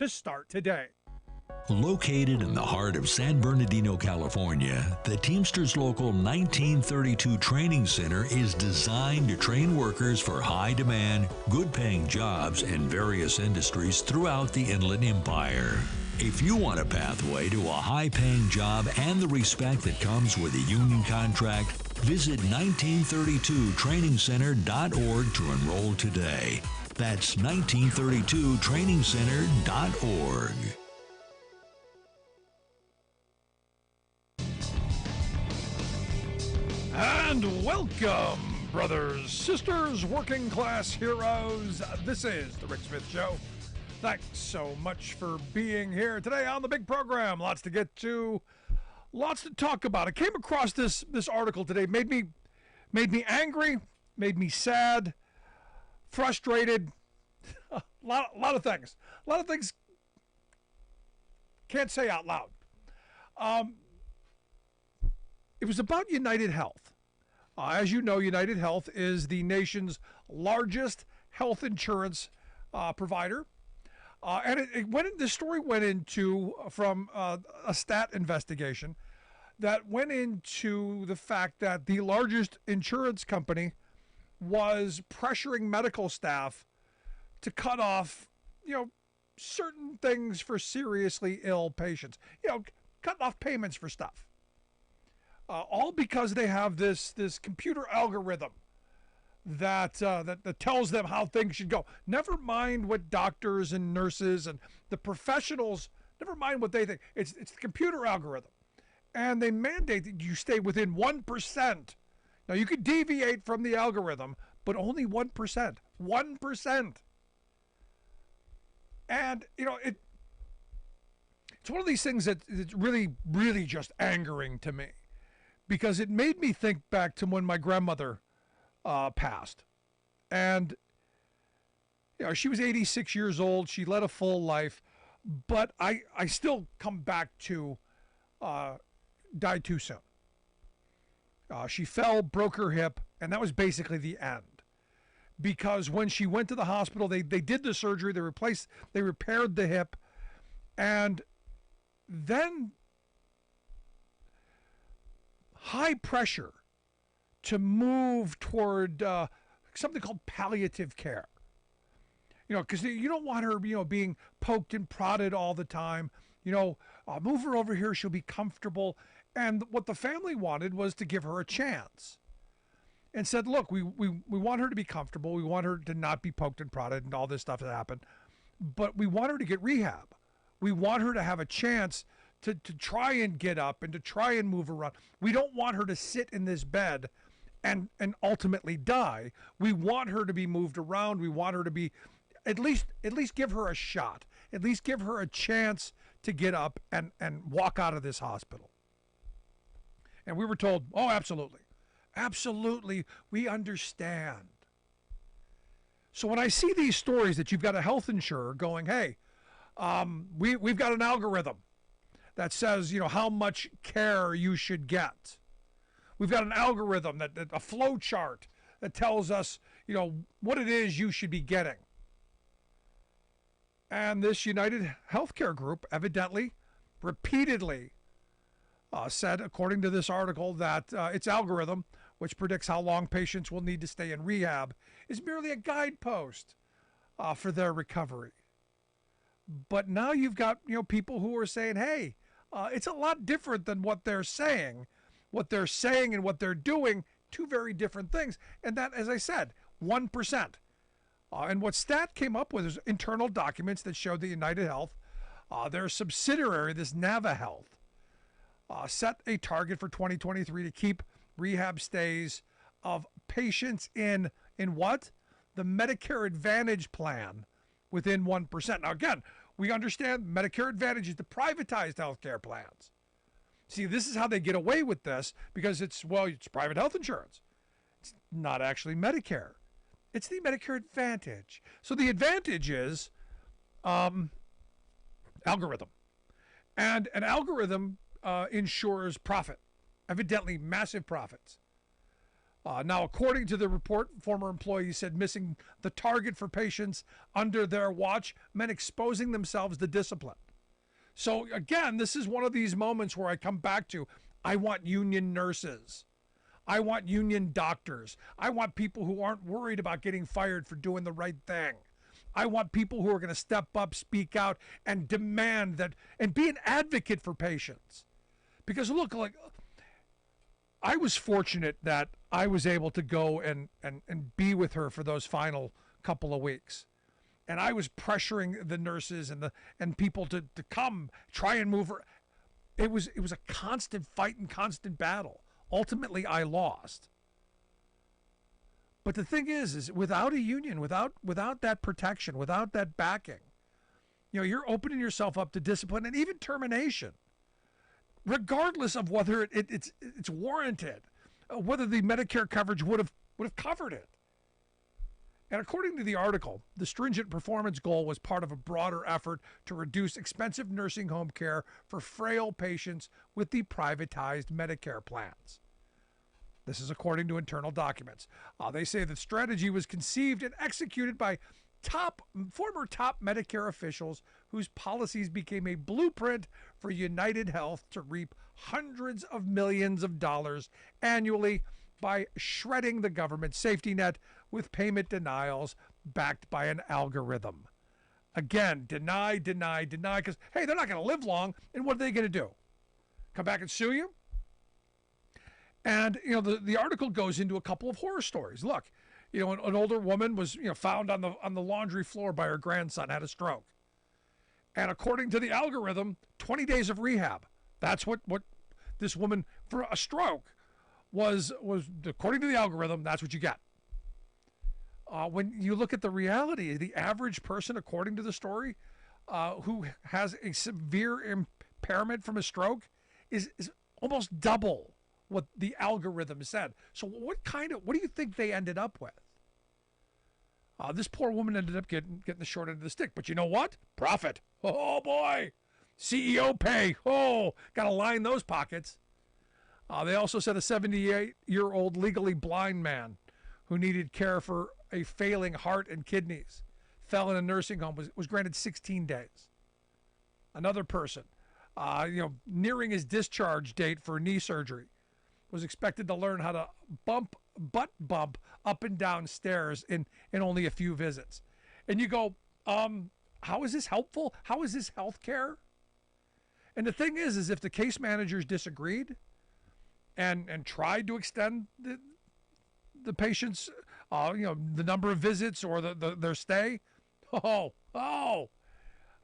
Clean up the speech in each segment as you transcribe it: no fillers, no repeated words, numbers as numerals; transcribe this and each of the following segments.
to start today. Located in the heart of San Bernardino, California, the Teamsters Local 1932 Training Center is designed to train workers for high-demand, good-paying jobs in various industries throughout the Inland Empire. If you want a pathway to a high-paying job and the respect that comes with a union contract, visit 1932trainingcenter.org to enroll today. That's 1932trainingcenter.org. And welcome, brothers, sisters, working class heroes. This is The Rick Smith Show. Thanks so much for being here today on the big program. Lots to get to, lots to talk about. I came across this article today. Made me angry, made me sad, frustrated. A lot of things. A lot of things can't say out loud. It was about United Health. As you know, United Health is the nation's largest health insurance provider. And this story went into from a stat investigation that went into the fact that the largest insurance company was pressuring medical staff to cut off, certain things for seriously ill patients. Cutting off payments for stuff. All because they have this computer algorithm that tells them how things should go. Never mind what doctors and nurses and the professionals, never mind what they think. It's the computer algorithm. And they mandate that you stay within 1%. Now, you could deviate from the algorithm, but only 1%. 1%. And, it's one of these things that's really, really just angering to me. Because it made me think back to when my grandmother passed. And, she was 86 years old. She led a full life. But I still come back to died too soon. She fell, broke her hip, and that was basically the end. Because when she went to the hospital, they did the surgery, they repaired the hip, and then high pressure to move toward something called palliative care. Because you don't want her, being poked and prodded all the time. Move her over here, she'll be comfortable. And what the family wanted was to give her a chance. And said, look, we want her to be comfortable. We want her to not be poked and prodded and all this stuff that happened. But we want her to get rehab. We want her to have a chance to try and get up and to try and move around. We don't want her to sit in this bed and ultimately die. We want her to be moved around. We want her to be at least give her a shot. At least give her a chance to get up and walk out of this hospital. And we were told, oh, absolutely. Absolutely, we understand. So when I see these stories that you've got a health insurer going, hey, we've got an algorithm that says, how much care you should get. We've got an algorithm, that a flow chart that tells us, what it is you should be getting. And this United Healthcare Group evidently, repeatedly said, according to this article, that its algorithm, which predicts how long patients will need to stay in rehab, is merely a guidepost for their recovery. But now you've got people who are saying, hey, it's a lot different than what they're saying. What they're saying and what they're doing, two very different things. And that, as I said, 1%. And what STAT came up with is internal documents that showed that United Health, their subsidiary, this Nava Health, set a target for 2023 to keep rehab stays of patients in what? The Medicare Advantage plan within 1%. Now, again, we understand Medicare Advantage is the privatized healthcare plans. See, this is how they get away with this because it's private health insurance. It's not actually Medicare. It's the Medicare Advantage. So the advantage is algorithm. And an algorithm ensures profit, evidently massive profits. Now, according to the report, former employees said missing the target for patients under their watch meant exposing themselves to discipline. So, again, this is one of these moments where I come back to I want union nurses. I want union doctors. I want people who aren't worried about getting fired for doing the right thing. I want people who are going to step up, speak out, and demand that, and be an advocate for patients. Because look, like, I was fortunate that I was able to go and be with her for those final couple of weeks. And I was pressuring the nurses and people to come try and move her. It was a constant fight and constant battle. Ultimately, I lost. But the thing is without a union, without that protection, without that backing, you're opening yourself up to discipline and even termination, regardless of whether it's warranted, whether the Medicare coverage would have covered it. And according to the article, the stringent performance goal was part of a broader effort to reduce expensive nursing home care for frail patients with the privatized Medicare plans. This is according to internal documents. They say the strategy was conceived and executed by former top Medicare officials whose policies became a blueprint for United Health to reap hundreds of millions of dollars annually by shredding the government safety net with payment denials backed by an algorithm. Again, deny, because, hey, they're not going to live long, and what are they going to do? Come back and sue you? And, the article goes into a couple of horror stories. Look, an older woman was, found on the laundry floor by her grandson, had a stroke. And according to the algorithm, 20 days of rehab. That's what this woman, for a stroke, was according to the algorithm, that's what you get. When you look at the reality, the average person, according to the story, who has a severe impairment from a stroke is almost double what the algorithm said. So what do you think they ended up with? This poor woman ended up getting the short end of the stick. But you know what? Profit. Oh, boy. CEO pay. Oh, got to line those pockets. They also said a 78-year-old legally blind man who needed care for a failing heart and kidneys fell in a nursing home, was granted 16 days. Another person, nearing his discharge date for knee surgery, was expected to learn how to butt bump up and down stairs in only a few visits. And you go, how is this helpful? How is this health care? And the thing is if the case managers disagreed and tried to extend the patient's, the number of visits or their stay,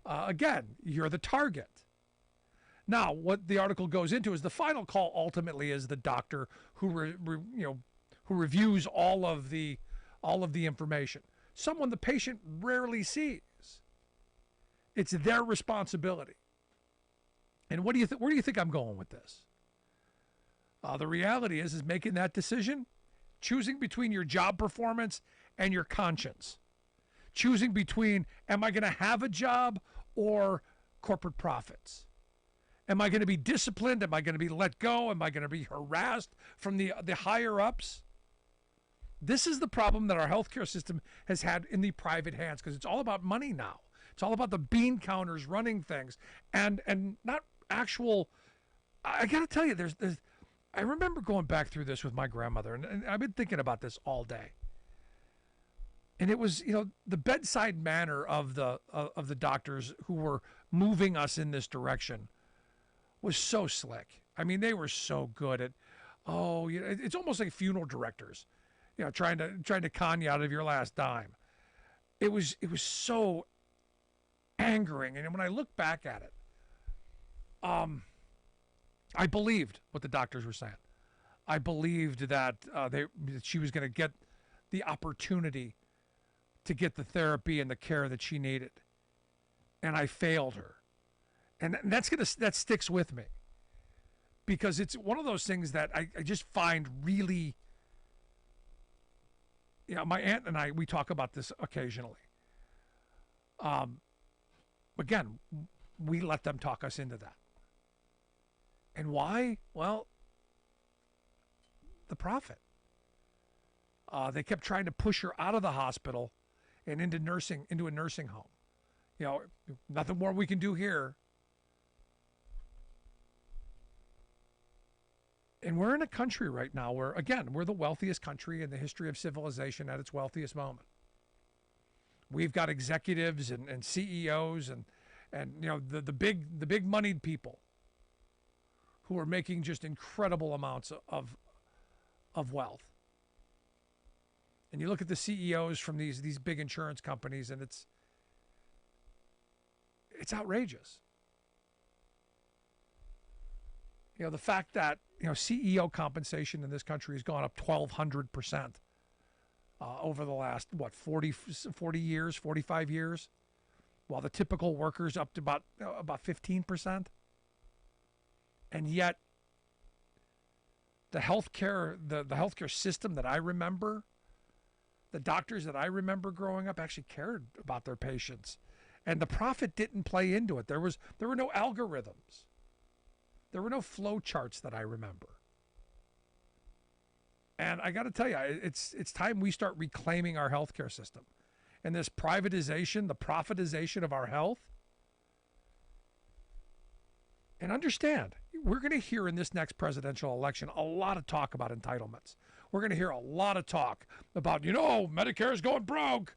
again, you're the target. Now, what the article goes into is the final call ultimately is the doctor who reviews all of the information. Someone the patient rarely sees. It's their responsibility. And where do you think I'm going with this? The reality is making that decision, choosing between your job performance and your conscience, choosing between am I going to have a job or corporate profits. Am I going to be disciplined? Am I going to be let go? Am I going to be harassed from the higher ups? This is the problem that our healthcare system has had in the private hands because it's all about money now. It's all about the bean counters running things and not actual. I got to tell you, there's I remember going back through this with my grandmother, and I've been thinking about this all day. And it was, the bedside manner of the doctors who were moving us in this direction was so slick. I mean, they were so good at, it's almost like funeral directors, trying to con you out of your last dime. It was so angering, and when I look back at it, I believed what the doctors were saying. I believed that that she was going to get the opportunity to get the therapy and the care that she needed, and I failed her. And that sticks with me because it's one of those things that I just find really, my aunt and I, we talk about this occasionally. Again, we let them talk us into that. And why? Well, the profit. They kept trying to push her out of the hospital and into a nursing home. You know, nothing more we can do here. And we're in a country right now where, again, we're the wealthiest country in the history of civilization at its wealthiest moment. We've got executives and CEOs and you know the big moneyed people who are making just incredible amounts of wealth. And you look at the CEOs from these big insurance companies, and it's outrageous. You know, the fact that, you know, CEO compensation in this country has gone up 1,200% over the last, 40 years, 45 years, while the typical worker's up to about 15%. And yet the healthcare system that I remember, the doctors that I remember growing up actually cared about their patients. And the profit didn't play into it. There were no algorithms. There were no flow charts that I remember. And I got to tell you, it's time we start reclaiming our healthcare system. And this privatization, the profitization of our health. And understand, we're going to hear in this next presidential election a lot of talk about entitlements. We're going to hear a lot of talk about, Medicare is going broke.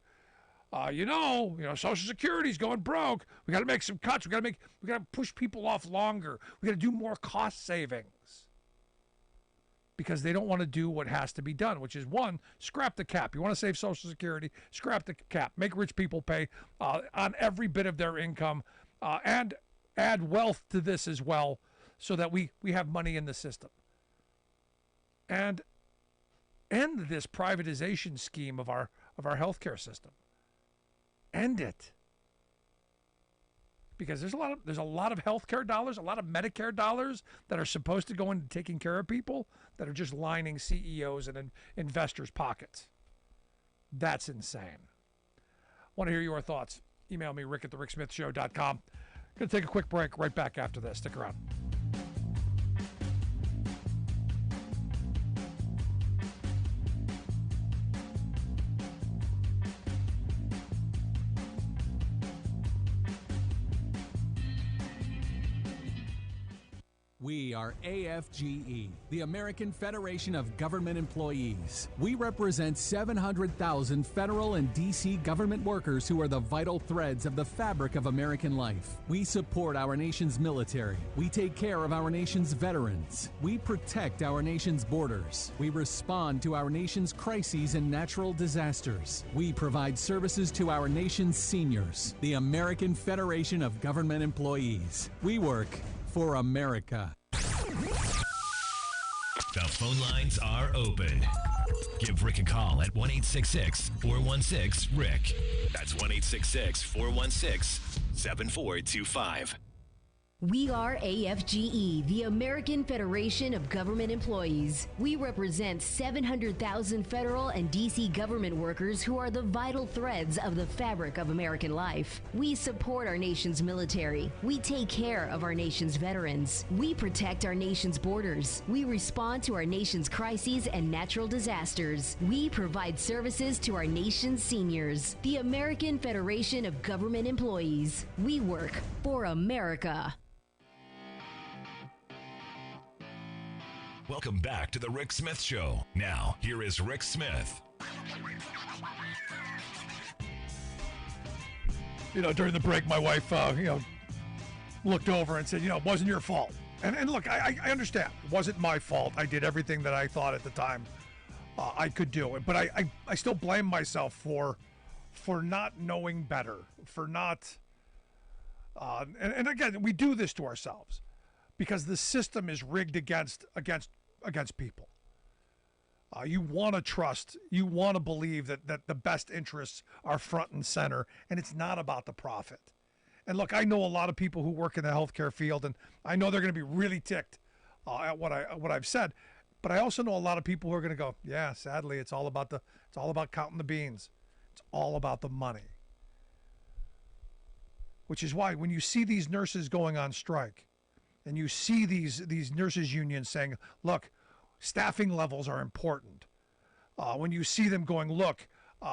Social Security is going broke. We got to make some cuts. We got to push people off longer. We got to do more cost savings because they don't want to do what has to be done, which is one, scrap the cap. You want to save Social Security, scrap the cap. Make rich people pay on every bit of their income and add wealth to this as well so that we have money in the system. And end this privatization scheme of our healthcare system. End it, because there's a lot of healthcare dollars, a lot of Medicare dollars that are supposed to go into taking care of people that are just lining CEOs and investors' pockets. That's insane. Want to hear your thoughts? Email me, rick@thericksmithshow.com. Going to take a quick break. Right back after this. Stick around. We are AFGE, the American Federation of Government Employees. We represent 700,000 federal and D.C. government workers who are the vital threads of the fabric of American life. We support our nation's military. We take care of our nation's veterans. We protect our nation's borders. We respond to our nation's crises and natural disasters. We provide services to our nation's seniors. The American Federation of Government Employees. We work for America. The phone lines are open. Give Rick a call at 1-866-416-RICK. That's 1-866-416-7425. We are AFGE, the American Federation of Government Employees. We represent 700,000 federal and D.C. government workers who are the vital threads of the fabric of American life. We support our nation's military. We take care of our nation's veterans. We protect our nation's borders. We respond to our nation's crises and natural disasters. We provide services to our nation's seniors. The American Federation of Government Employees. We work for America. Welcome back to the Rick Smith Show. Now, here is Rick Smith. During the break, my wife, looked over and said, it wasn't your fault. And look, I understand. It wasn't my fault. I did everything that I thought at the time I could do. But I still blame myself for not knowing better, for not... and again, we do this to ourselves because the system is rigged against people. You want to trust, you want to believe that the best interests are front and center, and it's not about the profit. And look, I know a lot of people who work in the healthcare field, and I know they're going to be really ticked at what I've said. But I also know a lot of people who are going to go, yeah, sadly, it's all about counting the beans. It's all about the money. Which is why when you see these nurses going on strike, and you see these nurses unions saying, look, staffing levels are important. when you see them going, look,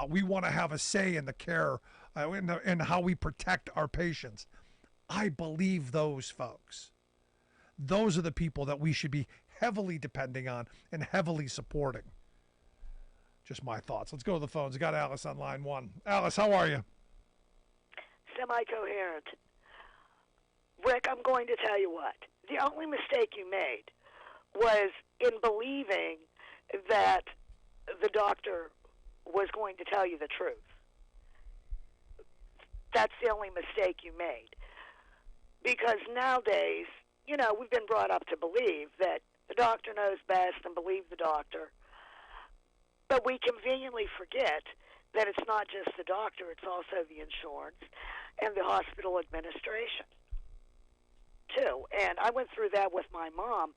we want to have a say in the care and how we protect our patients. I believe those folks. Those are the people that we should be heavily depending on and heavily supporting. Just my thoughts. Let's go to the phones. I got Alice on line one. Alice, how are you? Semi-coherent. Rick, I'm going to tell you what. The only mistake you made was in believing that the doctor was going to tell you the truth. That's the only mistake you made. Because nowadays, we've been brought up to believe that the doctor knows best and believe the doctor. But we conveniently forget that it's not just the doctor, it's also the insurance and the hospital administration, too. And I went through that with my mom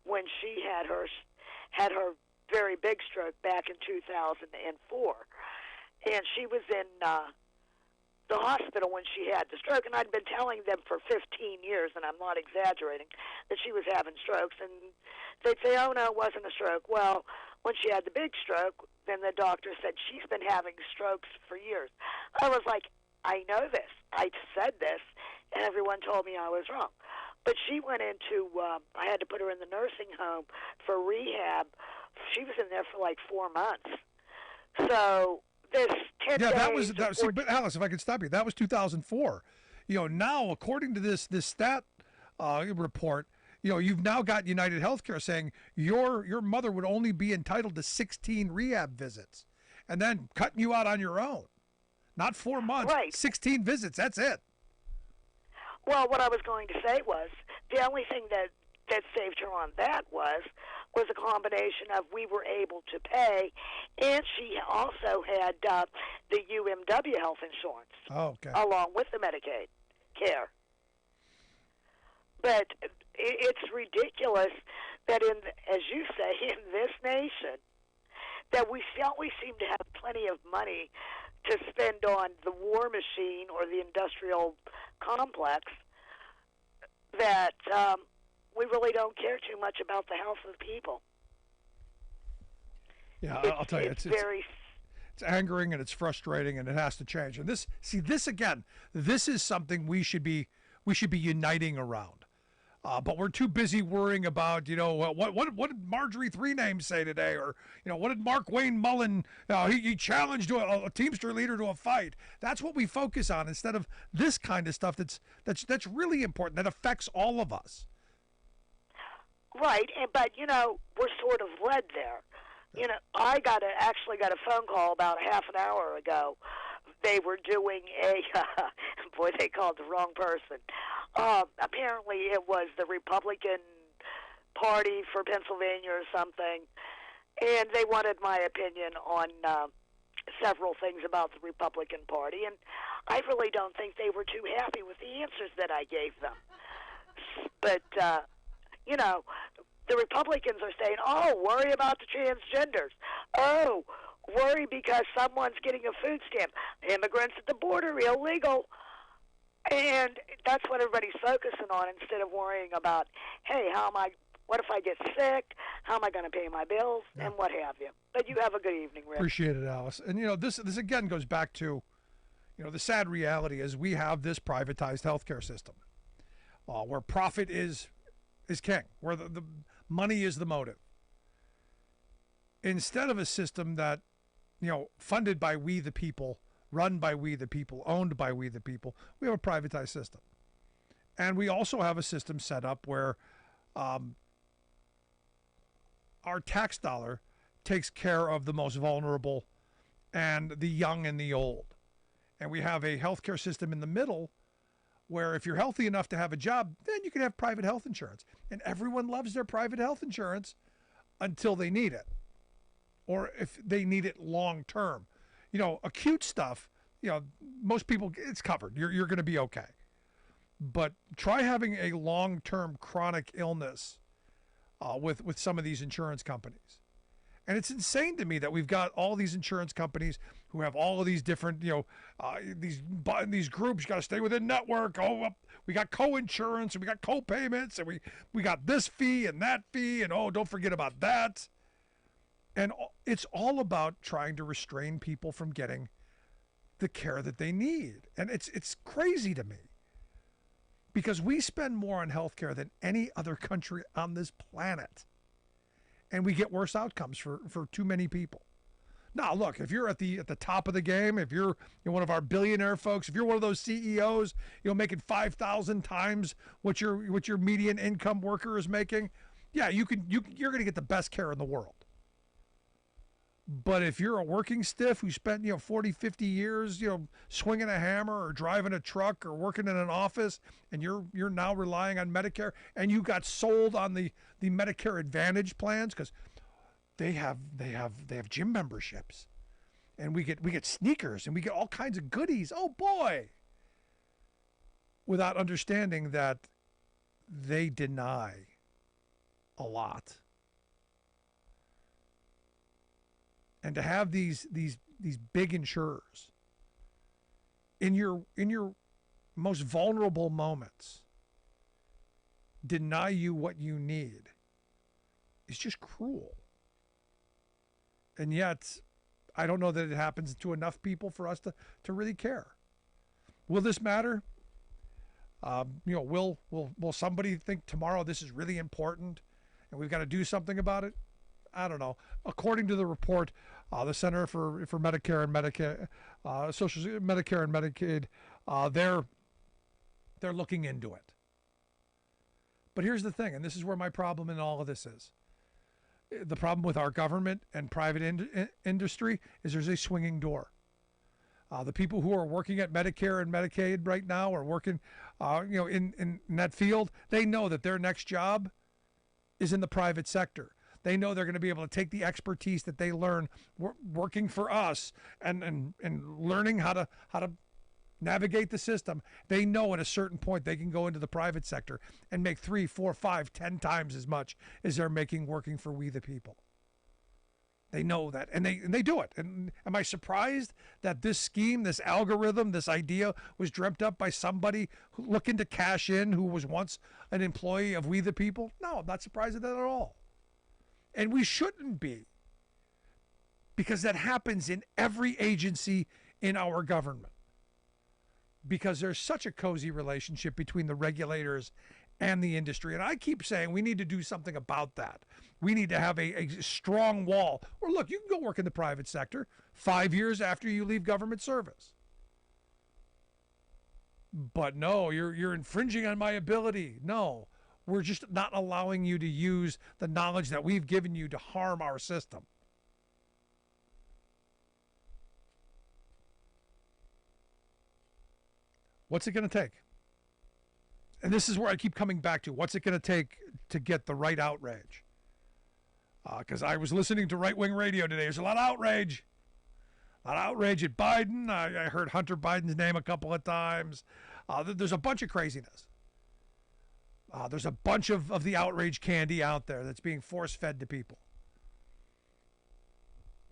when she had her very big stroke back in 2004. And she was in the hospital when she had the stroke, and I'd been telling them for 15 years, and I'm not exaggerating, that she was having strokes. And they'd say, oh, no, it wasn't a stroke. Well, when she had the big stroke, then the doctor said she's been having strokes for years. I was like, I know this. I said this, and everyone told me I was wrong. But she went into, I had to put her in the nursing home for rehab. She was in there for like 4 months. So this 10 days. That was but Alice, if I could stop you, that was 2004. Now, according to this stat report, you've now got United Healthcare saying your mother would only be entitled to 16 rehab visits, and then cutting you out on your own. Not 4 months, right. 16 visits. That's it. Well, what I was going to say was the only thing that saved her on that was a combination of we were able to pay, and she also had the UMW health insurance along with the Medicaid care. But it's ridiculous that, as you say, in this nation, that we always seem to have plenty of money to spend on the war machine or the industrial complex, that we really don't care too much about the health of the people. Yeah, I'll tell you, it's angering and it's frustrating, and it has to change. And this is something we should be uniting around. But we're too busy worrying about, what did Marjorie Three Names say today, or what did Mark Wayne Mullen? He challenged a Teamster leader to a fight. That's what we focus on instead of this kind of stuff. That's really important. That affects all of us. Right, but we're sort of led there. I actually got a phone call about half an hour ago. They were doing boy, they called the wrong person. Apparently it was the Republican Party for Pennsylvania or something, and they wanted my opinion on several things about the Republican Party, and I really don't think they were too happy with the answers that I gave them. But, the Republicans are saying, oh, worry about the transgenders. Oh, worry because someone's getting a food stamp. Immigrants at the border, illegal. And that's what everybody's focusing on instead of worrying about, hey, what if I get sick? How am I going to pay my bills? Yeah. And what have you. But you have a good evening, Rick. Appreciate it, Alice. And, this again goes back to, the sad reality is we have this privatized healthcare system where profit is king, where the money is the motive. Instead of a system that, funded by we the people, run by we the people, owned by we the people, we have a privatized system. And we also have a system set up where our tax dollar takes care of the most vulnerable and the young and the old. And we have a healthcare system in the middle where if you're healthy enough to have a job, then you can have private health insurance. And everyone loves their private health insurance until they need it, or if they need it long term. Acute stuff, most people, it's covered. You're going to be okay. But try having a long-term chronic illness with some of these insurance companies. And it's insane to me that we've got all these insurance companies who have all of these different, these groups. You got to stay within network. Oh, we got co-insurance and we got co-payments and we got this fee and that fee and don't forget about that. And it's all about trying to restrain people from getting the care that they need. And it's crazy to me because we spend more on healthcare than any other country on this planet. And we get worse outcomes for too many people. Now, look, if you're at the top of the game, if you're one of our billionaire folks, if you're one of those CEOs, making 5,000 times what your median income worker is making, yeah, you're going to get the best care in the world. But if you're a working stiff who spent 40, 50 years swinging a hammer or driving a truck or working in an office, and you're now relying on Medicare, and you got sold on the Medicare Advantage plans because they have gym memberships, and we get sneakers and we get all kinds of goodies. Oh boy! Without understanding that they deny a lot. And to have these big insurers in your most vulnerable moments deny you what you need is just cruel. And yet, I don't know that it happens to enough people for us to really care. Will this matter? Will somebody think tomorrow this is really important and we've got to do something about it? I don't know. According to the report, the Center for Medicare and Medicaid, Medicare and Medicaid, they're looking into it. But here's the thing, and this is where my problem in all of this is. The problem with our government and private industry is there's a swinging door. The people who are working at Medicare and Medicaid right now are working, in that field. They know that their next job is in the private sector. They know they're going to be able to take the expertise that they learn working for us and learning how to navigate the system. They know at a certain point they can go into the private sector and make 3, 4, 5, 10 times as much as they're making working for we the people. They know that, and they do it. And am I surprised that this scheme, this algorithm, this idea was dreamt up by somebody looking to cash in who was once an employee of we the people? No, I'm not surprised at that at all. And we shouldn't be, because that happens in every agency in our government. Because there's such a cozy relationship between the regulators and the industry. And I keep saying we need to do something about that. We need to have a strong wall. Or look, you can go work in the private sector 5 years after you leave government service. But no, you're infringing on my ability. No, we're just not allowing you to use the knowledge that we've given you to harm our system. What's it going to take? And this is where I keep coming back to. What's it going to take to get the right outrage? Because I was listening to right-wing radio today. There's a lot of outrage. A lot of outrage at Biden. I heard Hunter Biden's name a couple of times. There's a bunch of craziness. There's a bunch of the outrage candy out there that's being force-fed to people.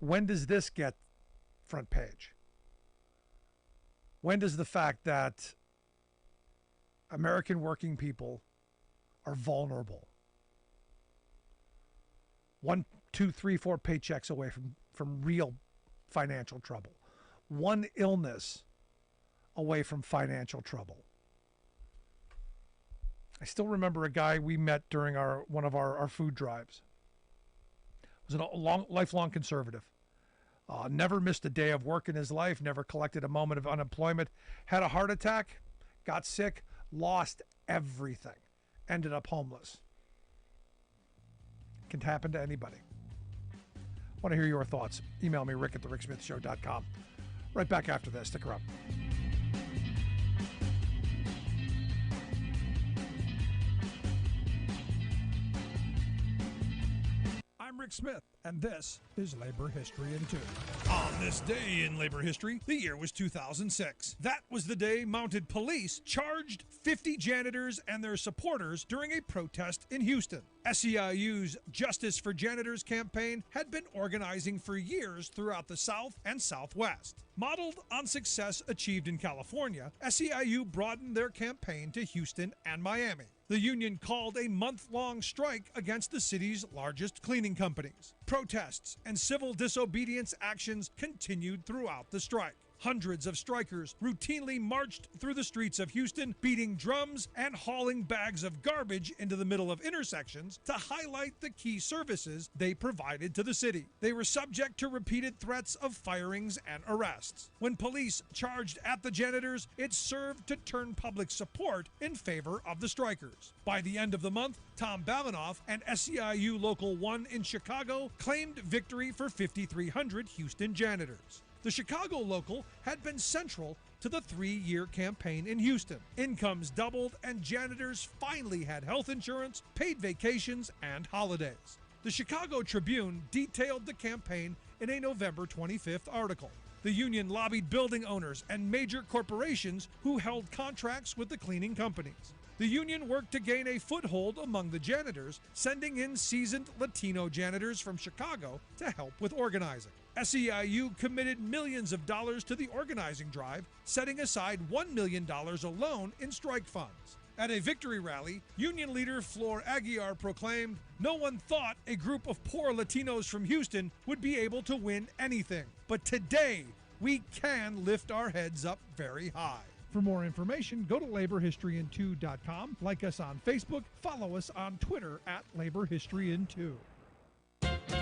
When does this get front page? When does the fact that American working people are vulnerable, 1, 2, 3, 4 paychecks away from real financial trouble, one illness away from financial trouble? I still remember a guy we met during one of our food drives. He was a lifelong conservative. Never missed a day of work in his life, never collected a moment of unemployment, had a heart attack, got sick, lost everything, ended up homeless. Can happen to anybody. Want to hear your thoughts? Email me, rick@thericksmithshow.com. Right back after this. Stick around. I'm Rick Smith, and this is Labor History in 2. On this day in labor history, the year was 2006. That was the day mounted police charged 50 janitors and their supporters during a protest in Houston. SEIU's Justice for Janitors campaign had been organizing for years throughout the South and Southwest. Modeled on success achieved in California, SEIU broadened their campaign to Houston and Miami. The union called a month-long strike against the city's largest cleaning companies. Protests and civil disobedience actions continued throughout the strike. Hundreds of strikers routinely marched through the streets of Houston, beating drums and hauling bags of garbage into the middle of intersections to highlight the key services they provided to the city. They were subject to repeated threats of firings and arrests. When police charged at the janitors, it served to turn public support in favor of the strikers. By the end of the month, Tom Balinoff and SEIU Local 1 in Chicago claimed victory for 5,300 Houston janitors. The Chicago local had been central to the 3-year campaign in Houston. Incomes doubled and janitors finally had health insurance, paid vacations, and holidays. The Chicago Tribune detailed the campaign in a November 25th article. The union lobbied building owners and major corporations who held contracts with the cleaning companies. The union worked to gain a foothold among the janitors, sending in seasoned Latino janitors from Chicago to help with organizing. SEIU committed millions of dollars to the organizing drive, setting aside $1 million alone in strike funds. At a victory rally, union leader Flor Aguiar proclaimed, "No one thought a group of poor Latinos from Houston would be able to win anything. But today, we can lift our heads up very high." For more information, go to laborhistoryin2.com, like us on Facebook, follow us on Twitter at laborhistoryin2.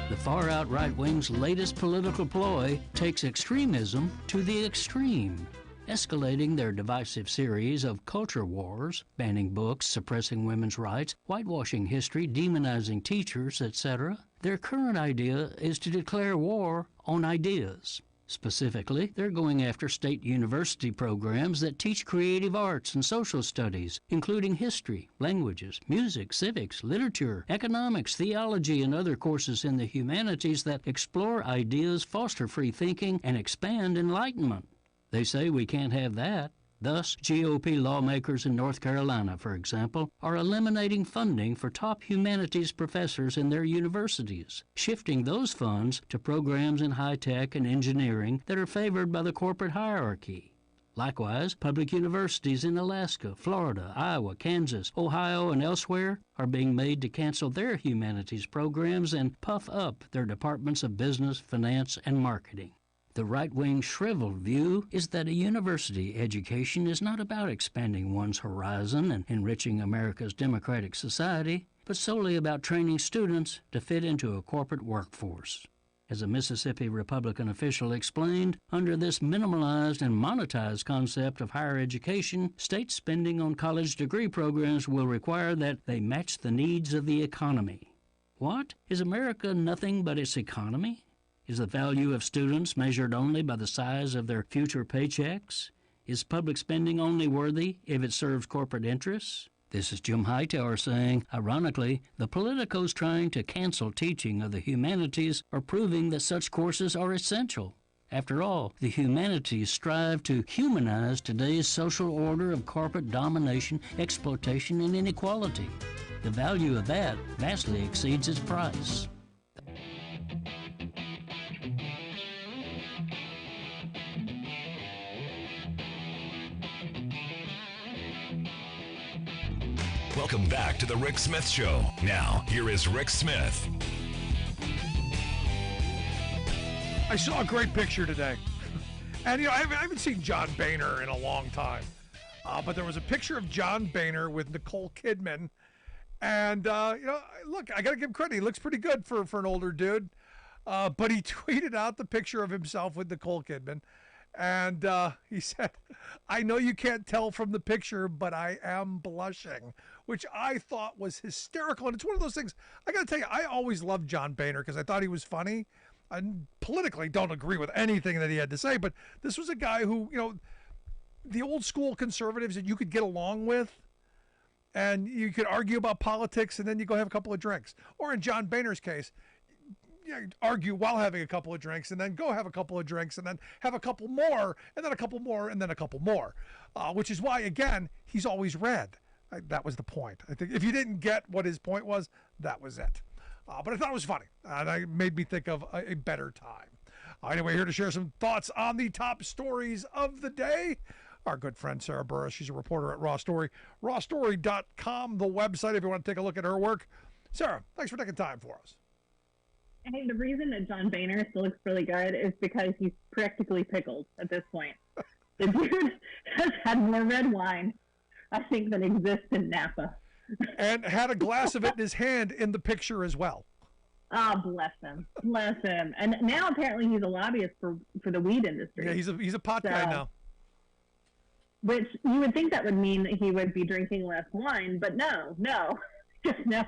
The far-out right wing's latest political ploy takes extremism to the extreme, escalating their divisive series of culture wars, banning books, suppressing women's rights, whitewashing history, demonizing teachers, etc. Their current idea is to declare war on ideas. Specifically, they're going after state university programs that teach creative arts and social studies, including history, languages, music, civics, literature, economics, theology, and other courses in the humanities that explore ideas, foster free thinking, and expand enlightenment. They say we can't have that. Thus, GOP lawmakers in North Carolina, for example, are eliminating funding for top humanities professors in their universities, shifting those funds to programs in high-tech and engineering that are favored by the corporate hierarchy. Likewise, public universities in Alaska, Florida, Iowa, Kansas, Ohio, and elsewhere are being made to cancel their humanities programs and puff up their departments of business, finance, and marketing. The right-wing shriveled view is that a university education is not about expanding one's horizon and enriching America's democratic society, but solely about training students to fit into a corporate workforce. As a Mississippi Republican official explained, under this minimalized and monetized concept of higher education, state spending on college degree programs will require that they match the needs of the economy. What? Is America nothing but its economy? Is the value of students measured only by the size of their future paychecks? Is public spending only worthy if it serves corporate interests? This is Jim Hightower saying, ironically, the politicos trying to cancel teaching of the humanities are proving that such courses are essential. After all, the humanities strive to humanize today's social order of corporate domination, exploitation, and inequality. The value of that vastly exceeds its price. Welcome back to the Rick Smith Show. Now, here is Rick Smith. I saw a great picture today. And, you know, I haven't seen John Boehner in a long time. But there was a picture of John Boehner with Nicole Kidman. And, you know, look, I got to give him credit. He looks pretty good for an older dude. But he tweeted out the picture of himself with Nicole Kidman. And he said, "I know you can't tell from the picture, but I am blushing," which I thought was hysterical. And it's one of those things, I got to tell you, I always loved John Boehner because I thought he was funny. I politically don't agree with anything that he had to say, but this was a guy who, you know, the old school conservatives that you could get along with, and you could argue about politics, and then you go have a couple of drinks. Or in John Boehner's case, argue while having a couple of drinks, and then go have a couple of drinks, and then have a couple more, and then a couple more, and then a couple more, which is why, again, he's always red. That was the point. I think if you didn't get what his point was, that was it. But I thought it was funny, and it made me think of a better time. Anyway, here to share some thoughts on the top stories of the day, our good friend Sarah Burris. She's a reporter at Raw Story, rawstory.com, the website, if you want to take a look at her work. Sarah, thanks for taking time for us. Hey, the reason that John Boehner still looks really good is because he's practically pickled at this point. The dude has had more red wine, I think, than exists in Napa. And had a glass of it in his hand in the picture as well. Oh, bless him. Bless him. And now apparently he's a lobbyist for the weed industry. Yeah, he's a pot guy now. Which you would think that would mean that he would be drinking less wine, but no. Now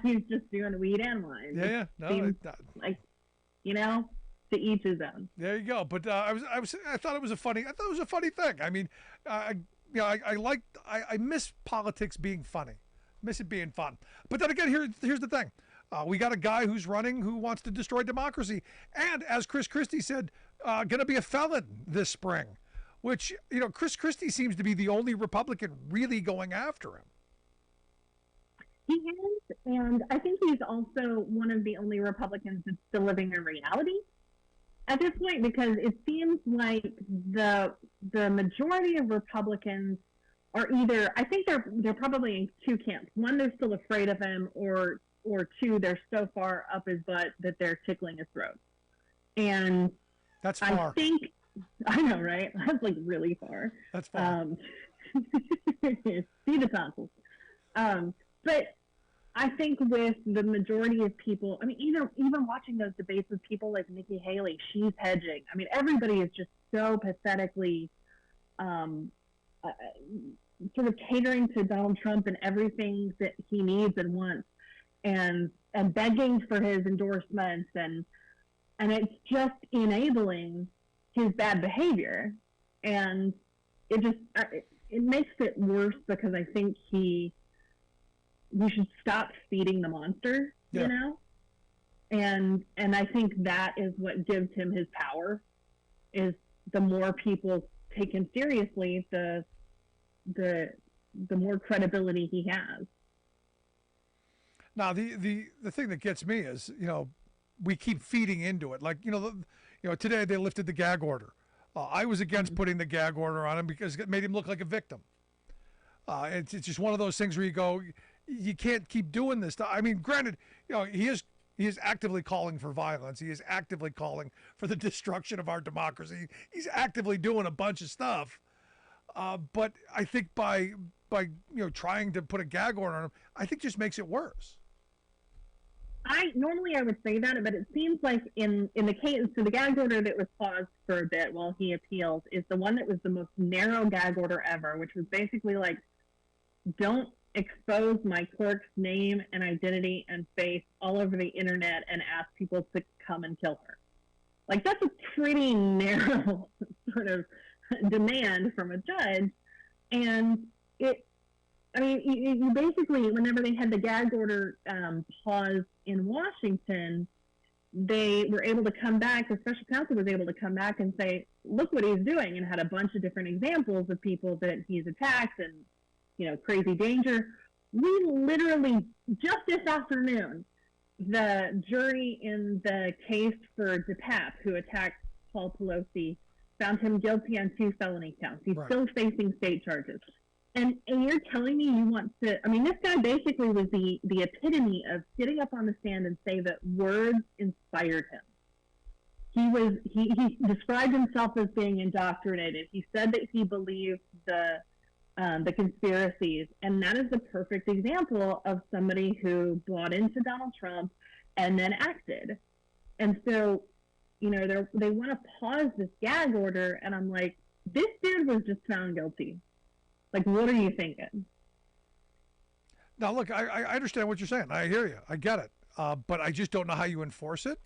he's just doing weed and wine. Yeah. No, like, to each his own. There you go. But I thought it was a funny thing. I mean, I miss politics being funny. Miss it being fun. But then again, here's the thing. We got a guy who's running who wants to destroy democracy. And as Chris Christie said, going to be a felon this spring, which, Chris Christie seems to be the only Republican really going after him. He is, and I think he's also one of the only Republicans that's still living in reality at this point, because it seems like the majority of Republicans are either, I think they're probably in two camps. One, they're still afraid of him, or two, they're so far up his butt that they're tickling his throat. And that's far. I know, right? That's like really far. That's far. See the tonsils. But I think with the majority of people, I mean, even watching those debates with people like Nikki Haley, she's hedging. I mean, everybody is just so pathetically sort of catering to Donald Trump and everything that he needs and wants, and begging for his endorsements, and it's just enabling his bad behavior, and it makes it worse because I think we should stop feeding the monster, and I think that is what gives him his power, is the more people take him seriously, the more credibility he has. Now, the thing that gets me is, we keep feeding into it. Like, today they lifted the gag order. I was against putting the gag order on him because it made him look like a victim. It's just one of those things where you go, you can't keep doing this. I mean, granted, he is actively calling for violence. He is actively calling for the destruction of our democracy. He's actively doing a bunch of stuff. But I think by trying to put a gag order on him, I think just makes it worse. Normally I would say that, but it seems like in the case, so the gag order that was paused for a bit while he appeals is the one that was the most narrow gag order ever, which was basically like, don't expose my clerk's name and identity and face all over the internet and ask people to come and kill her. Like, that's a pretty narrow sort of demand from a judge. And you basically, whenever they had the gag order paused in Washington, they were able to come back, the special counsel was able to come back and say, look what he's doing, and had a bunch of different examples of people that he's attacked and, crazy danger. We literally, just this afternoon, the jury in the case for DePape, who attacked Paul Pelosi, found him guilty on 2 felony counts. He's still facing state charges. And you're telling me you want to, I mean, this guy basically was the epitome of getting up on the stand and say that words inspired him. He described himself as being indoctrinated. He said that he believed the conspiracies, and that is the perfect example of somebody who bought into Donald Trump and then acted. And so, they want to pause this gag order, and I'm like, this dude was just found guilty. Like, what are you thinking? Now, look, I understand what you're saying. I hear you. I get it. But I just don't know how you enforce it.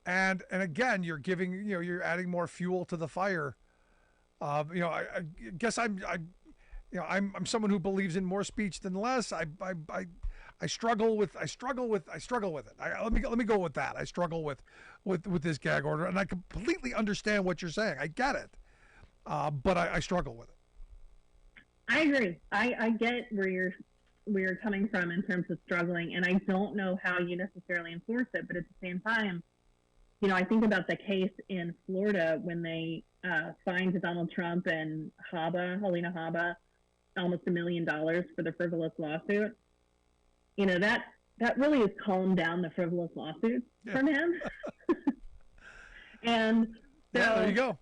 And again, you're giving, you're adding more fuel to the fire. I guess I'm someone who believes in more speech than less. I struggle with it. Let me go with that. I struggle with this gag order, and I completely understand what you're saying. I get it. But I struggle with it. I agree. I get where you're coming from in terms of struggling, and I don't know how you necessarily enforce it, but at the same time, I think about the case in Florida when they fined Donald Trump and Helena Haba, almost $1 million for the frivolous lawsuit. That really has calmed down the frivolous lawsuits from him. And so there you go.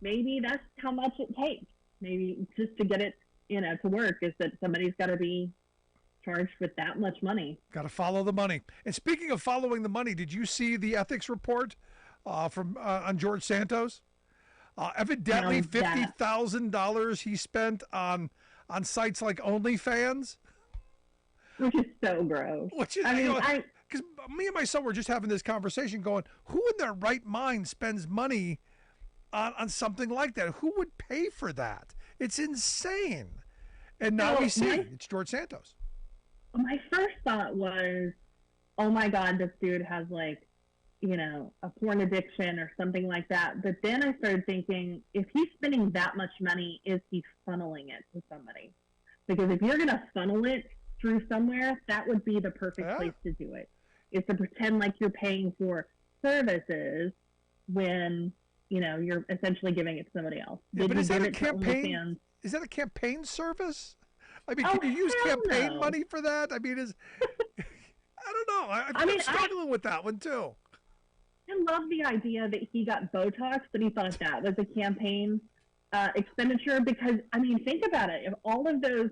Maybe that's how much it takes. Maybe just to get it, to work, is that somebody's got to be charged with that much money. Got to follow the money. And speaking of following the money, did you see the ethics report from on George Santos? Evidently, $50,000 he spent on sites like OnlyFans, which is so gross. Which is, because me and my son were just having this conversation, going, "Who in their right mind spends money on something like that? Who would pay for that? It's insane." And now we see it's George Santos. My first thought was, oh my God, this dude has a porn addiction or something like that. But then I started thinking, if he's spending that much money, is he funneling it to somebody? Because if you're going to funnel it through somewhere, that would be the perfect place to do it. Is to pretend like you're paying for services when, you're essentially giving it to somebody else. Yeah, but is that a campaign? Is that a campaign service? I mean, can you use campaign money for that? I mean, I don't know. I'm struggling with that one too. I love the idea that he got Botox, but he thought that was a campaign expenditure, because think about it. If all of those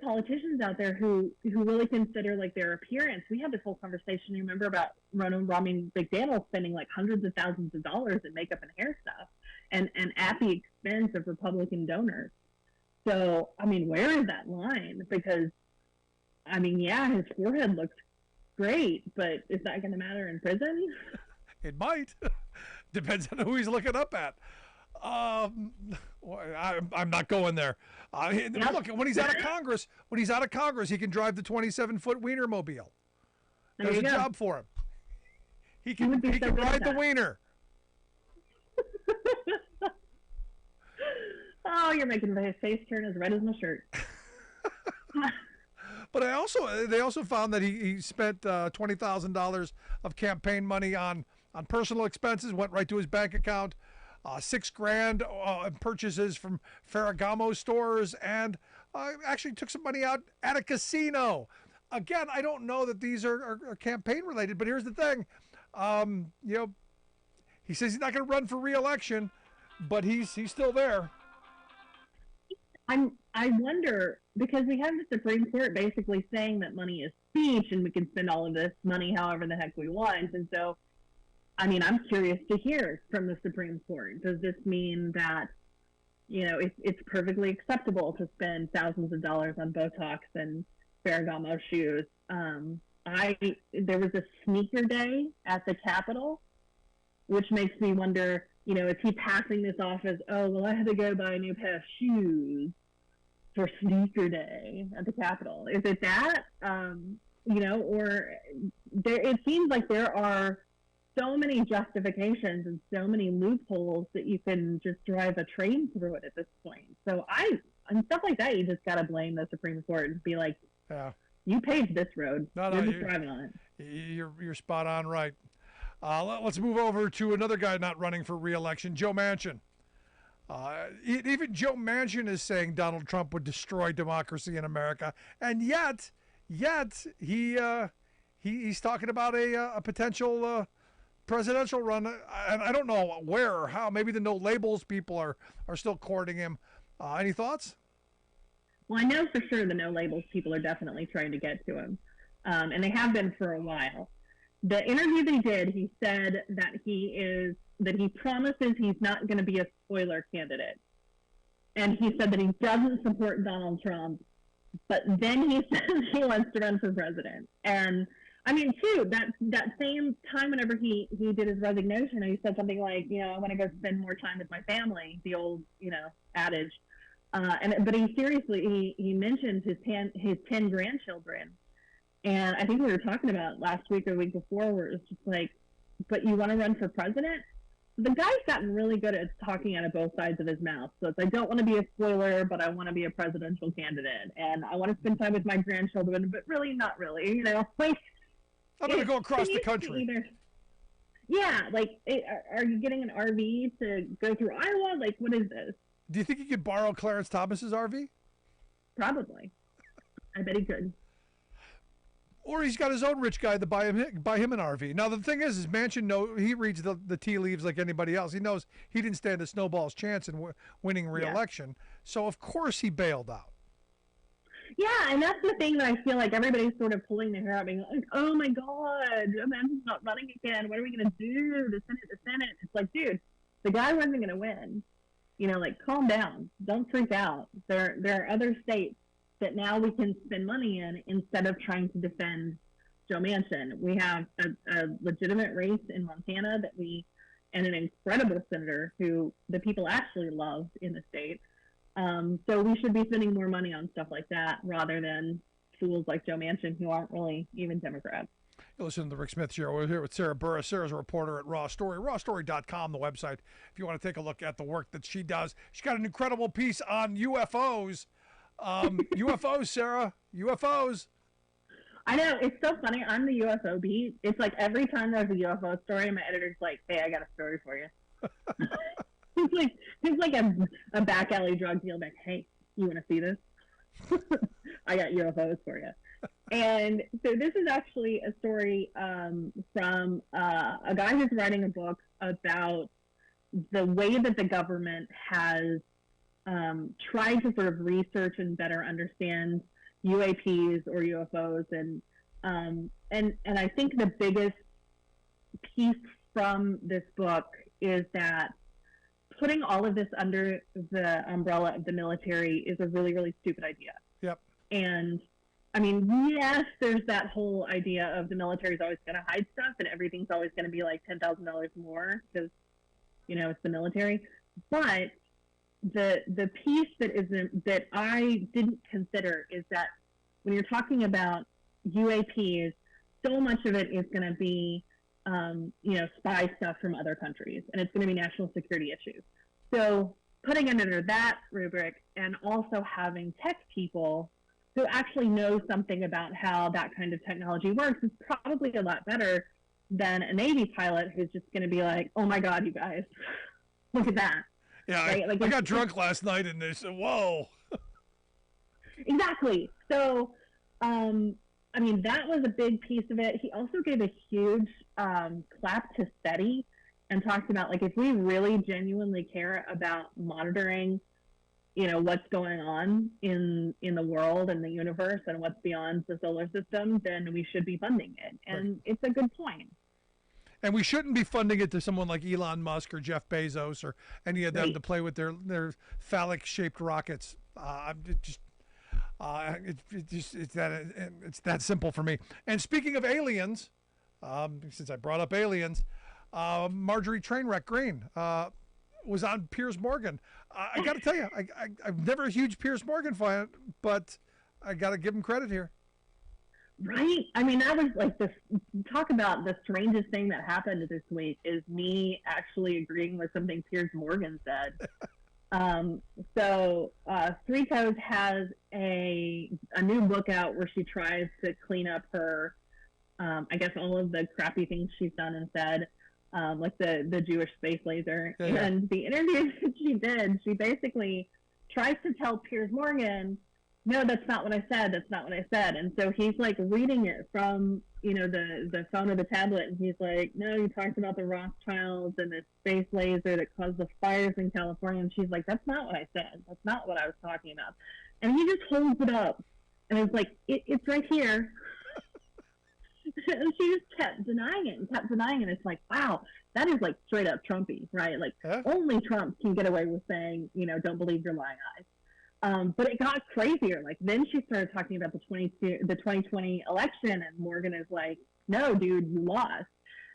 politicians out there who really consider their appearance, we had this whole conversation, you remember, about Rami McDaniel spending hundreds of thousands of dollars in makeup and hair stuff, and at the expense of Republican donors. So, where is that line? Because, his forehead looks great, but is that going to matter in prison? It might. Depends on who he's looking up at. I'm not going there. Look, when he's out of Congress, he can drive the 27-foot Wienermobile. There's a job for him. He can ride the Wiener. Oh, you're making my face turn as red as my shirt. But they also found that he spent $20,000 of campaign money on personal expenses, went right to his bank account, $6,000 in purchases from Ferragamo stores, and actually took some money out at a casino. Again, I don't know that these are campaign related, but here's the thing. He says he's not going to run for re-election, but he's still there. I wonder, because we have the Supreme Court basically saying that money is speech and we can spend all of this money however the heck we want. And so, I'm curious to hear from the Supreme Court. Does this mean that, it's perfectly acceptable to spend thousands of dollars on Botox and Ferragamo shoes? There was a sneaker day at the Capitol, which makes me wonder, is he passing this off as, oh, well, I had to go buy a new pair of shoes for sneaker day at the Capitol? Is it that? Or it seems like there are so many justifications and so many loopholes that you can just drive a train through it at this point. So on stuff like that, you just got to blame the Supreme Court and be like, you paved this road. You're just driving on it. You're spot on right. Let's move over to another guy not running for re-election, Joe Manchin. Even Joe Manchin is saying Donald Trump would destroy democracy in America, and yet he's talking about a potential presidential run. And I don't know where or how. Maybe the no labels people are still courting him. Any thoughts? Well, I know for sure the no labels people are definitely trying to get to him, and they have been for a while. The interview they did, he said that he promises he's not going to be a spoiler candidate. And he said that he doesn't support Donald Trump, but then he says he wants to run for president. And too, that same time whenever he did his resignation, he said something like, I want to go spend more time with my family, the old, adage. But he mentioned his 10 grandchildren. And I think we were talking about last week or the week before, where it's just like, but you want to run for president? The guy's gotten really good at talking out of both sides of his mouth. So it's, I don't want to be a spoiler, but I want to be a presidential candidate. And I want to spend time with my grandchildren, but really not really, I'm going to go across the country. Yeah, like, are you getting an RV to go through Iowa? Like, what is this? Do you think you could borrow Clarence Thomas's RV? Probably. I bet he could. Or he's got his own rich guy to buy him an RV. Now the thing is Manchin he reads the tea leaves like anybody else. He knows he didn't stand a snowball's chance in winning re-election, so of course he bailed out. Yeah, and that's the thing that I feel like everybody's sort of pulling their hair out, being like, "Oh my God, Manchin's not running again. What are we gonna do? The Senate." It's like, dude, the guy wasn't gonna win. Like, calm down. Don't freak out. There are other states that now we can spend money in instead of trying to defend Joe Manchin. We have a legitimate race in Montana and an incredible senator who the people actually love in the state. So we should be spending more money on stuff like that rather than fools like Joe Manchin who aren't really even Democrats. You listen to the Rick Smith Show. We're here with Sarah Burris. Sarah's a reporter at Raw Story, rawstory.com, the website, if you want to take a look at the work that she does. She's got an incredible piece on UFOs. UFOs, Sarah. UFOs. I know. It's so funny. I'm the UFO beat. It's like every time there's a UFO story, my editor's like, "Hey, I got a story for you." He's like a back alley drug deal. Like, "Hey, you want to see this? I got UFOs for you." And so this is actually a story from a guy who's writing a book about the way that the government has tried to sort of research and better understand UAPs or UFOs, and I think the biggest piece from this book is that putting all of this under the umbrella of the military is a really, really stupid idea. Yep. And I mean, yes, there's that whole idea of the military is always going to hide stuff and everything's always going to be like $10,000 more because, it's the military. But the piece that I didn't consider is that when you're talking about UAPs, so much of it is going to be, spy stuff from other countries, and it's going to be national security issues. So putting it under that rubric and also having tech people who actually know something about how that kind of technology works is probably a lot better than a Navy pilot who's just going to be like, "Oh my God, you guys, look at that." Yeah, right? I got drunk last night and they said, "Whoa." Exactly. So, that was a big piece of it. He also gave a huge clap to SETI and talked about, like, if we really genuinely care about monitoring, what's going on in the world and the universe and what's beyond the solar system, then we should be funding it. And right. It's a good point. And we shouldn't be funding it to someone like Elon Musk or Jeff Bezos or any of them right. to play with their phallic-shaped rockets. It's that simple for me. And speaking of aliens, since I brought up aliens, Marjorie Trainwreck Green was on Piers Morgan. I got to tell you, I'm never a huge Piers Morgan fan, but I got to give him credit here. Right? I mean, that was like talk about the strangest thing that happened this week is me actually agreeing with something Piers Morgan said. So Three Toes has a new book out where she tries to clean up her, I guess, all of the crappy things she's done and said, like the Jewish space laser. Yeah. And the interview that she did, she basically tries to tell Piers Morgan, "No, that's not what I said. That's not what I said." And so he's like reading it from, the phone or the tablet. And he's like, "No, you talked about the Rothschilds and the space laser that caused the fires in California." And she's like, "That's not what I said. That's not what I was talking about." And he just holds it up. And it's like, it's right here. And she just kept denying it and kept denying it. It's like, wow, that is like straight up Trumpy, right? Like only Trump can get away with saying, don't believe your lying eyes. But it got crazier. Like then she started talking about the 2020 election, and Morgan is like, "No, dude, you lost."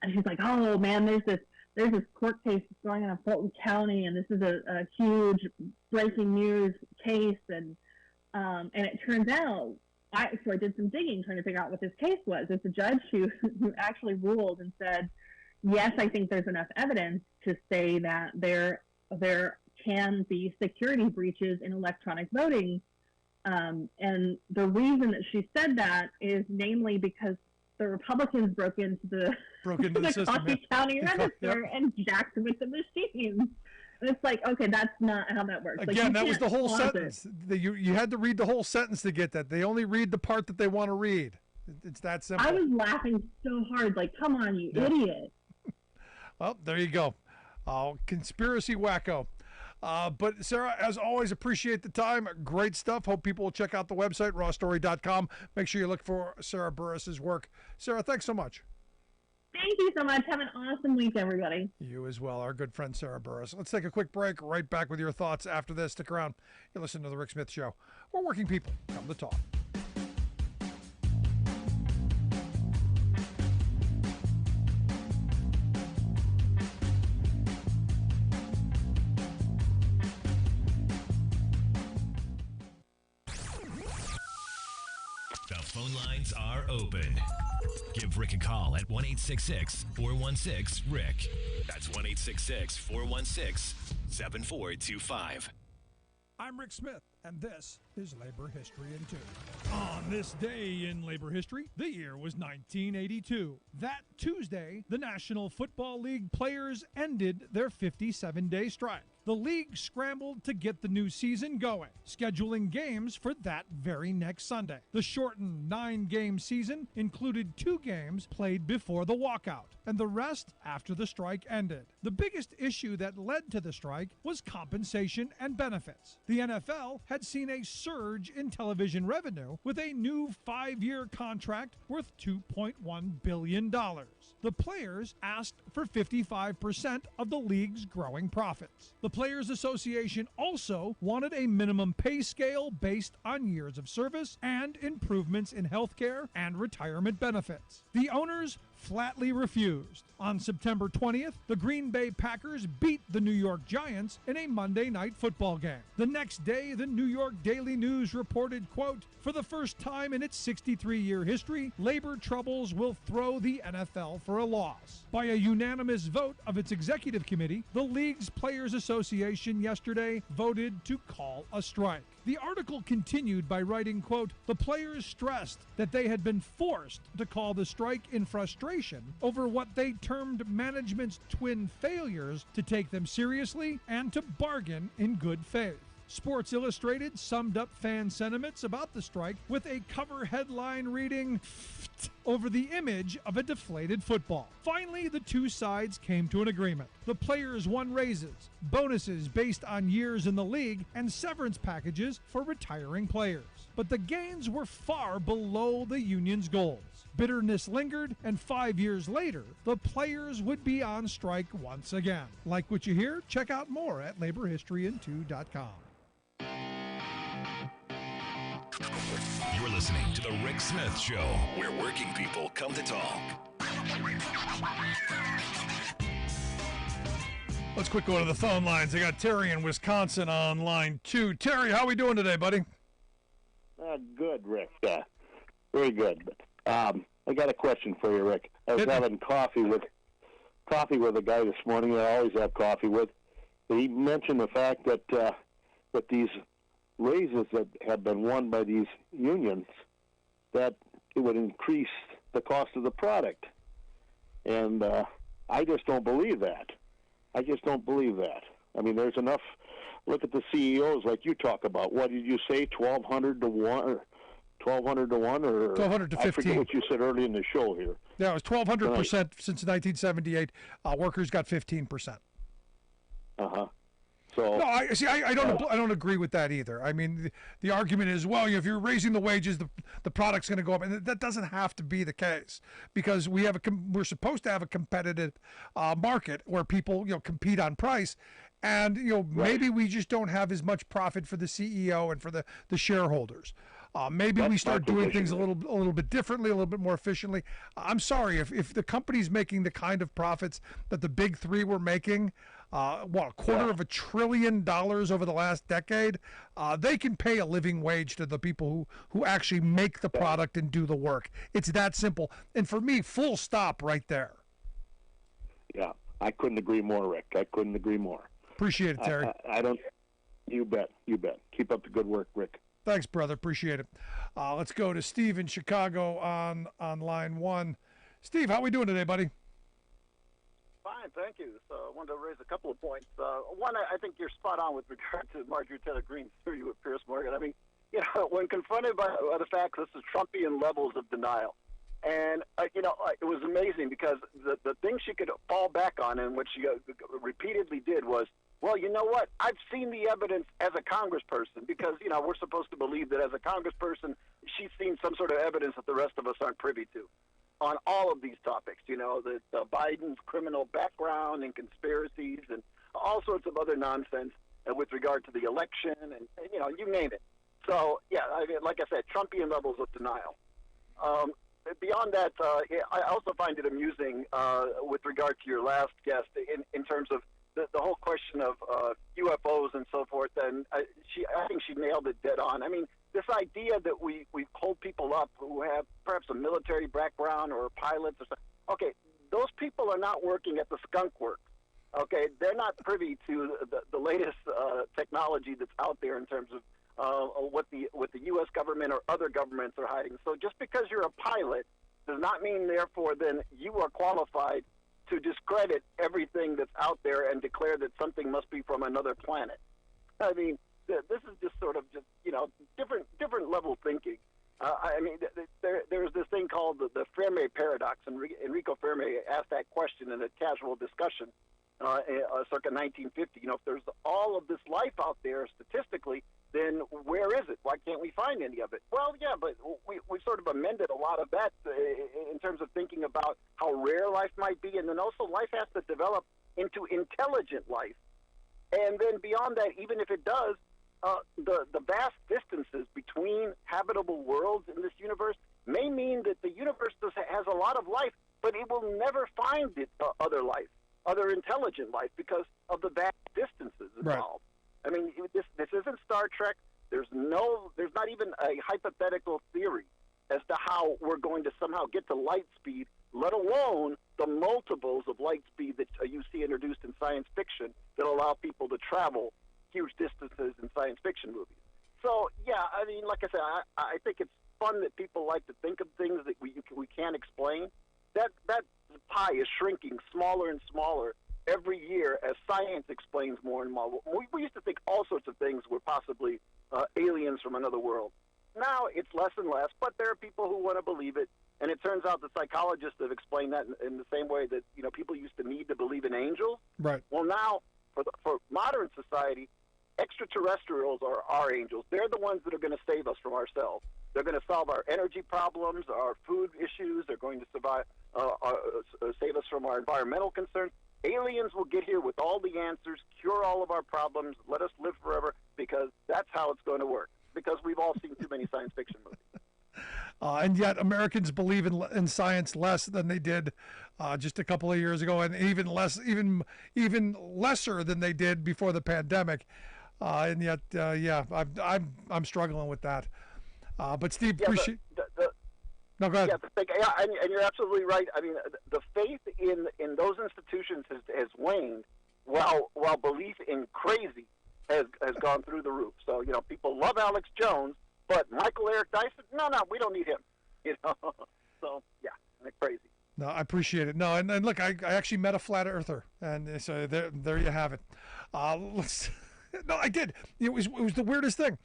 And she's like, "Oh man, there's this court case going on in Fulton County, and this is a huge breaking news case." And it turns out, so I did some digging trying to figure out what this case was. It's a judge who actually ruled and said, "Yes, I think there's enough evidence to say that there can be security breaches in electronic voting." And the reason that she said that is namely because the Republicans broke into the system, Coffee County Register Yep. and jacked with the machines. And it's like, okay, that's not how that works. Again, that was the whole pause sentence. You had to read the whole sentence to get that. They only read the part that they want to read. It's that simple. I was laughing so hard, like, come on, you idiot. Well, there you go. Conspiracy wacko. But Sarah, as always, appreciate the time. Great stuff. Hope people will check out the website, rawstory.com. Make sure you look for Sarah Burris's work. Sarah, thanks so much. Thank you so much. Have an awesome week, everybody. You as well, our good friend Sarah Burris. Let's take a quick break. Right back with your thoughts after this. Stick around. You listen to The Rick Smith Show. We're working people. Come to talk. The phone lines are open. Give Rick a call at 1-866-416-RICK. That's 1-866-416-7425. I'm Rick Smith, and this is Labor History in 2. On this day in labor history, the year was 1982. That Tuesday, the National Football League players ended their 57-day strike. The league scrambled to get the new season going, scheduling games for that very next Sunday. The shortened 9-game season included 2 games played before the walkout, and the rest after the strike ended. The biggest issue that led to the strike was compensation and benefits. The NFL had seen a surge in television revenue with a new 5-year contract worth $2.1 billion. The players asked for 55% of the league's growing profits. The Players Association also wanted a minimum pay scale based on years of service and improvements in health care and retirement benefits. The owners flatly refused. On September 20th, the Green Bay Packers beat the New York Giants in a Monday night football game. The next day, the New York Daily News reported, quote, "For the first time in its 63-year history, labor troubles will throw the NFL for a loss." By a unanimous vote of its executive committee, the league's Players Association yesterday voted to call a strike. The article continued by writing, quote, "The players stressed that they had been forced to call the strike in frustration over what they termed management's twin failures to take them seriously and to bargain in good faith." Sports Illustrated summed up fan sentiments about the strike with a cover headline reading, over the image of a deflated football. Finally, the two sides came to an agreement. The players won raises, bonuses based on years in the league, and severance packages for retiring players. But the gains were far below the union's goals. Bitterness lingered, and 5 years later, the players would be on strike once again. Like what you hear? Check out more at laborhistoryin2.com. You're listening to The Rick Smith Show, where working people come to talk. Let's quick go to the phone lines. I got Terry in Wisconsin on line 2. Terry, how we doing today, buddy? Good, Rick. Very good. I got a question for you, Rick. I was having coffee with a guy this morning that I always have coffee with. He mentioned the fact that with these raises that have been won by these unions, that it would increase the cost of the product. And I just don't believe that. I mean, there's enough. Look at the CEOs like you talk about. What did you say, 1,200 to 1? 1,200 to 1? Or 1,200 to 15. I forget what you said early in the show here. Yeah, it was 1,200% since 1978. Workers got 15%. Uh-huh. So, no, I don't agree with that either. I mean, the argument is, well, if you're raising the wages, the product's going to go up, and that doesn't have to be the case, because we're supposed to have a competitive market where people compete on price, and maybe we just don't have as much profit for the CEO and for the shareholders. Maybe we start doing things a little bit differently, a little bit more efficiently. I'm sorry if the company's making the kind of profits that the big three were making. $250 billion over the last decade, they can pay a living wage to the people who actually make the product and do the work. It's that simple. And for me, full stop right there. Yeah, I couldn't agree more, Rick. I couldn't agree more. Appreciate it, Terry. I don't. You bet. Keep up the good work, Rick. Thanks, brother. Appreciate it. Let's go to Steve in Chicago on line one. Steve, how we doing today, buddy? Fine, thank you. So I wanted to raise a couple of points. One, I think you're spot on with regard to Marjorie Taylor Greene's theory with Pierce Morgan. I mean, when confronted by the fact this is Trumpian levels of denial. And, it was amazing because the thing she could fall back on and what she repeatedly did was, well, you know what? I've seen the evidence as a congressperson because, we're supposed to believe that as a congressperson, she's seen some sort of evidence that the rest of us aren't privy to on all of these topics, the Biden's criminal background and conspiracies and all sorts of other nonsense with regard to the election and you name it. So, yeah, like I said, Trumpian levels of denial. Beyond that, I also find it amusing with regard to your last guest in terms of the whole question of UFOs and so forth. And I think she nailed it dead on. I mean, this idea that we hold people up who have perhaps a military background or pilots or something. Okay, those people are not working at the Skunk Works. Okay, they're not privy to the latest technology that's out there in terms of what the U.S. government or other governments are hiding. So just because you're a pilot does not mean, therefore, then you are qualified to discredit everything that's out there and declare that something must be from another planet. I mean, this is just sort of different level thinking. I mean, there's this thing called the Fermi paradox, and Enrico Fermi asked that question in a casual discussion circa 1950. If there's all of this life out there statistically, then where is it? Why can't we find any of it? Well, yeah, but we've sort of amended a lot of that in terms of thinking about how rare life might be, and then also life has to develop into intelligent life. And then beyond that, even if it does, the vast distances between habitable worlds in this universe may mean that the universe has a lot of life, but it will never find other life, other intelligent life, because of the vast distances involved. Right. I mean, this isn't Star Trek. There's not even a hypothetical theory as to how we're going to somehow get to light speed, let alone the multiples of light speed that you see introduced in science fiction that allow people to travel huge distances in science fiction movies. So, yeah, I mean, like I said, I think it's fun that people like to think of things that we can't explain. That pie is shrinking smaller and smaller every year as science explains more and more. We used to think all sorts of things were possibly aliens from another world. Now it's less and less, but there are people who want to believe it. And it turns out that psychologists have explained that in the same way that people used to need to believe in angels. Right. Well, now for modern society, extraterrestrials are our angels. They're the ones that are going to save us from ourselves. They're going to solve our energy problems, our food issues. They're going to save us from our environmental concerns. Aliens will get here with all the answers, cure all of our problems, let us live forever, because that's how it's going to work. Because we've all seen too many science fiction movies. And yet Americans believe in science less than they did just a couple of years ago, and even lesser than they did before the pandemic. And yet, I'm struggling with that. But Steve, appreciate. No, go ahead. Yeah, and you're absolutely right. I mean, the faith in those institutions has waned, while belief in crazy has gone through the roof. So people love Alex Jones, but Michael Eric Dyson, no, we don't need him. So yeah, they're crazy. No, I appreciate it. No, and look, I actually met a flat earther, and so there you have it. No, I did. It was the weirdest thing.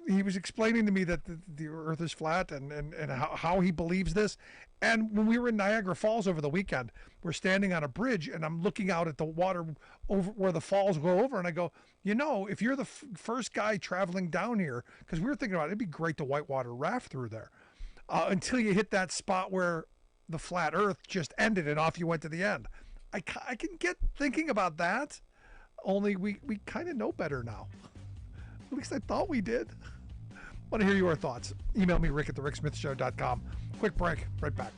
He was explaining to me that the earth is flat and how he believes this. And when we were in Niagara Falls over the weekend, we're standing on a bridge and I'm looking out at the water over where the falls go over. And I go, if you're the first guy traveling down here, because we were thinking about it'd be great to whitewater raft through there until you hit that spot where the flat earth just ended and off you went to the end. I can get thinking about that, only we kind of know better now. At least I thought we did. Want to hear your thoughts? Email me, rick@thericksmithshow.com. Quick break. Right back.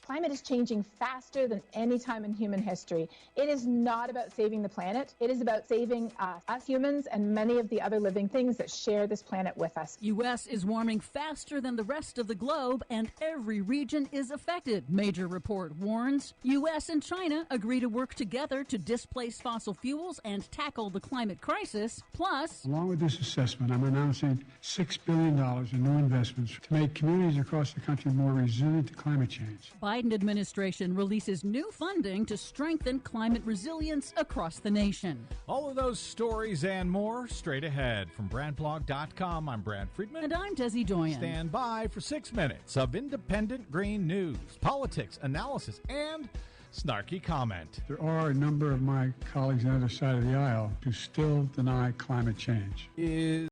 Climate is changing faster than any time in human history. It is not about saving the planet. It is about saving us humans and many of the other living things that share this planet with us. U.S. is warming faster than the rest of the globe, and every region is affected, Major Report warns. U.S. and China agree to work together to displace fossil fuels and tackle the climate crisis. Plus, along with this assessment, I'm announcing $6 billion in new investments to make communities across the country more resilient to climate change. Biden administration releases new funding to strengthen climate resilience across the nation. All of those stories and more straight ahead. From BradBlog.com, I'm Brad Friedman. And I'm Desi Doyen. Stand by for 6 minutes of independent green news, politics, analysis, and snarky comment. There are a number of my colleagues on the other side of the aisle who still deny climate change.